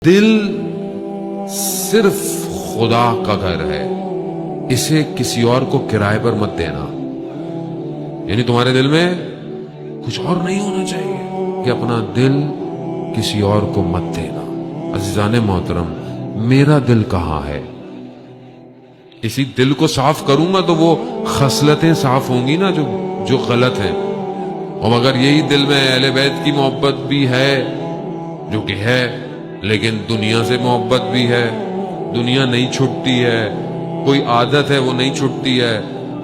دل صرف خدا کا گھر ہے، اسے کسی اور کو کرائے پر مت دینا. یعنی تمہارے دل میں کچھ اور نہیں ہونا چاہیے کہ اپنا دل کسی اور کو مت دینا. عزیزان محترم، میرا دل کہاں ہے؟ اسی دل کو صاف کروں گا تو وہ خصلتیں صاف ہوں گی نا جو غلط ہیں. اور اگر یہی دل میں اہل بیت کی محبت بھی ہے، جو کہ ہے، لیکن دنیا سے محبت بھی ہے، دنیا نہیں چھٹتی ہے، کوئی عادت ہے وہ نہیں چھٹتی ہے،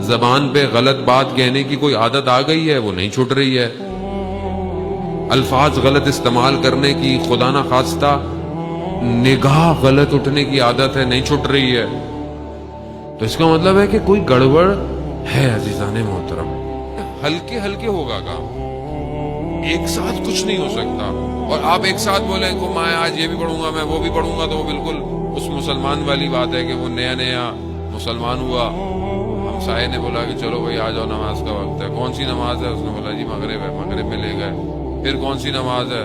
زبان پہ غلط بات کہنے کی کوئی عادت آ گئی ہے وہ نہیں چھٹ رہی ہے، الفاظ غلط استعمال کرنے کی، خدا نہ خواستہ نگاہ غلط اٹھنے کی عادت ہے، نہیں چھٹ رہی ہے، تو اس کا مطلب ہے کہ کوئی گڑبڑ ہے. عزیزان محترم، ہلکے ہلکے ہوگا کام، ایک ساتھ کچھ نہیں ہو سکتا. اور آپ ایک ساتھ بولیں کہ میں آج یہ بھی پڑھوں گا، میں وہ بھی پڑھوں گا، تو وہ بالکل اس مسلمان والی بات ہے کہ وہ نیا نیا مسلمان ہوا، ہمسائے نے بولا کہ چلو بھائی آ جاؤ نماز کا وقت ہے. کون سی نماز ہے؟ اس نے بولا جی مغرب ہے. مغرب میں لے گئے. پھر کون سی نماز ہے؟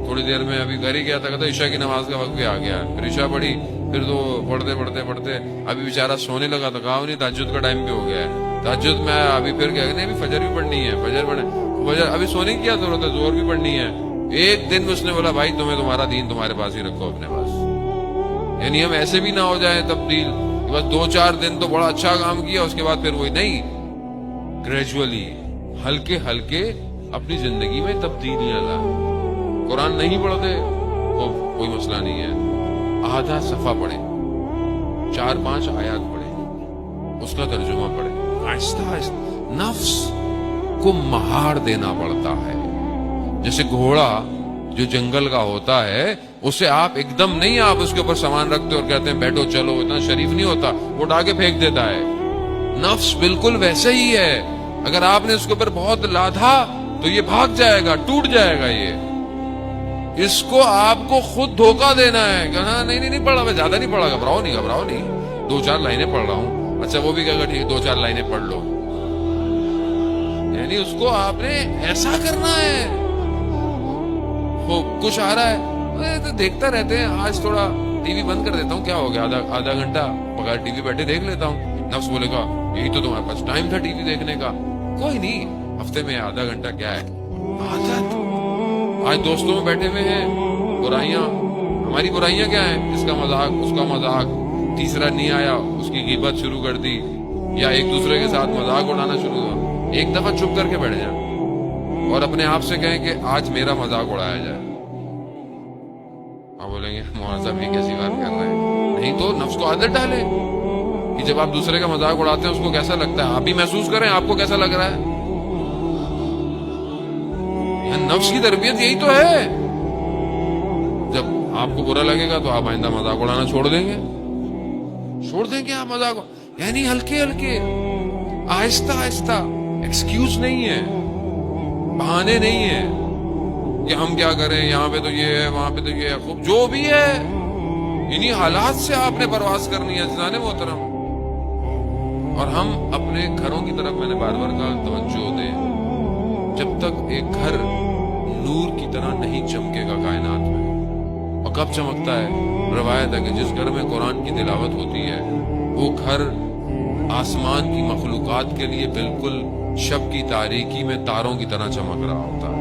تھوڑی دیر میں ابھی گھر ہی گیا تھا، کہتا عشاء کی نماز کا وقت بھی آ گیا ہے. پھر عشاء پڑھی، پھر تو پڑھتے ابھی بیچارہ سونے لگا تو کہا نہیں تہجد کا ٹائم بھی ہو گیا ہے. تہجد میں ابھی پھر کیا نہیں، ابھی فجر بھی پڑھنی ہے، فجر ابھی سونے کی کیا ضرورت ہے، ظہر بھی پڑھنی ہے. ایک دن میں اس نے بولا بھائی تمہیں تمہارا دین تمہارے پاس ہی رکھو اپنے پاس. یعنی ہم ایسے بھی نہ ہو جائیں تبدیل، بس 2-4 دن تو بڑا اچھا کام کیا، اس کے بعد پھر وہی نہیں. گریجولی، ہلکے ہلکے اپنی زندگی میں تبدیلیاں لا. قرآن نہیں پڑھتے تو کوئی مسئلہ نہیں ہے، آدھا صفحہ پڑھیں، 4-5 آیات پڑھیں، اس کا ترجمہ پڑھیں، آہستہ آہستہ نفس کو مہار دینا پڑتا ہے. جیسے گھوڑا جو جنگل کا ہوتا ہے، اسے آپ ایک دم نہیں آپ اس کے اوپر سامان رکھتے اور کہتے ہیں بیٹھو چلو، اتنا شریف نہیں ہوتا، وہ اٹھا کے پھینک دیتا ہے. نفس بالکل ویسے ہی ہے، اگر آپ نے اس کے اوپر بہت لادا تو یہ بھاگ جائے گا، ٹوٹ جائے گا. یہ اس کو آپ کو خود دھوکہ دینا ہے کہ ہاں نہیں پڑھا، میں زیادہ نہیں پڑھا، گھبراؤ نہیں 2-4 لائنیں پڑھ رہا ہوں. اچھا وہ بھی کہے گا ٹھیک 2-4 لائنیں پڑھ لو. یعنی اس کو آپ نے ایسا کرنا ہے. کچھ آ رہا ہے تو دیکھتا رہتے ہیں، آج تھوڑا ٹی وی بند کر دیتا ہوں، کیا ہو گیا، آدھا گھنٹہ بغیر ٹی وی بیٹھے دیکھ لیتا ہوں. نفس بولے گا یہی تو تمہارے پاس ٹائم تھا ٹی وی دیکھنے کا. کوئی نہیں، ہفتے میں آدھا گھنٹہ کیا ہے، عادت. آج دوستوں میں بیٹھے ہوئے ہیں، برائیاں، ہماری برائیاں کیا ہیں، اس کا مذاق، اس کا مذاق، تیسرا نہیں آیا اس کی غیبت شروع کر دی، یا ایک دوسرے کے ساتھ مذاق اڑانا شروع ہوا. ایک دفعہ چپ کر کے بیٹھ جائیں اور اپنے آپ سے کہیں کہ آج میرا مذاق اڑایا جائے. آپ بولیں گے مولانا بھی کیسی بات کر رہے ہیں. نہیں تو نفس کو عادت ڈالے کہ جب آپ دوسرے کا مذاق اڑاتے ہیں اس کو کیسا لگتا ہے، آپ بھی محسوس کریں آپ کو کیسا لگ رہا ہے. نفس کی تربیت یہی تو ہے. جب آپ کو برا لگے گا تو آپ آئندہ مذاق اڑانا چھوڑ دیں گے آپ مذاق. یعنی ہلکے ہلکے، آہستہ آہستہ. ایکسکیوز نہیں ہے، بہانے نہیں ہے کہ ہم کیا کریں، یہاں پہ تو یہ ہے، وہاں پہ تو یہ ہے. خوب جو بھی ہے انہی حالات سے آپ نے پرواز کرنی ہے عزیزان محترم. اور ہم اپنے گھروں کی طرف، میں نے بار بار کہا، توجہ دیں. جب تک ایک گھر نور کی طرح نہیں چمکے گا کائنات میں. اور کب چمکتا ہے؟ روایت ہے کہ جس گھر میں قرآن کی تلاوت ہوتی ہے وہ گھر آسمان کی مخلوقات کے لیے بالکل شب کی تاریکی میں تاروں کی طرح چمک رہا ہوتا ہے.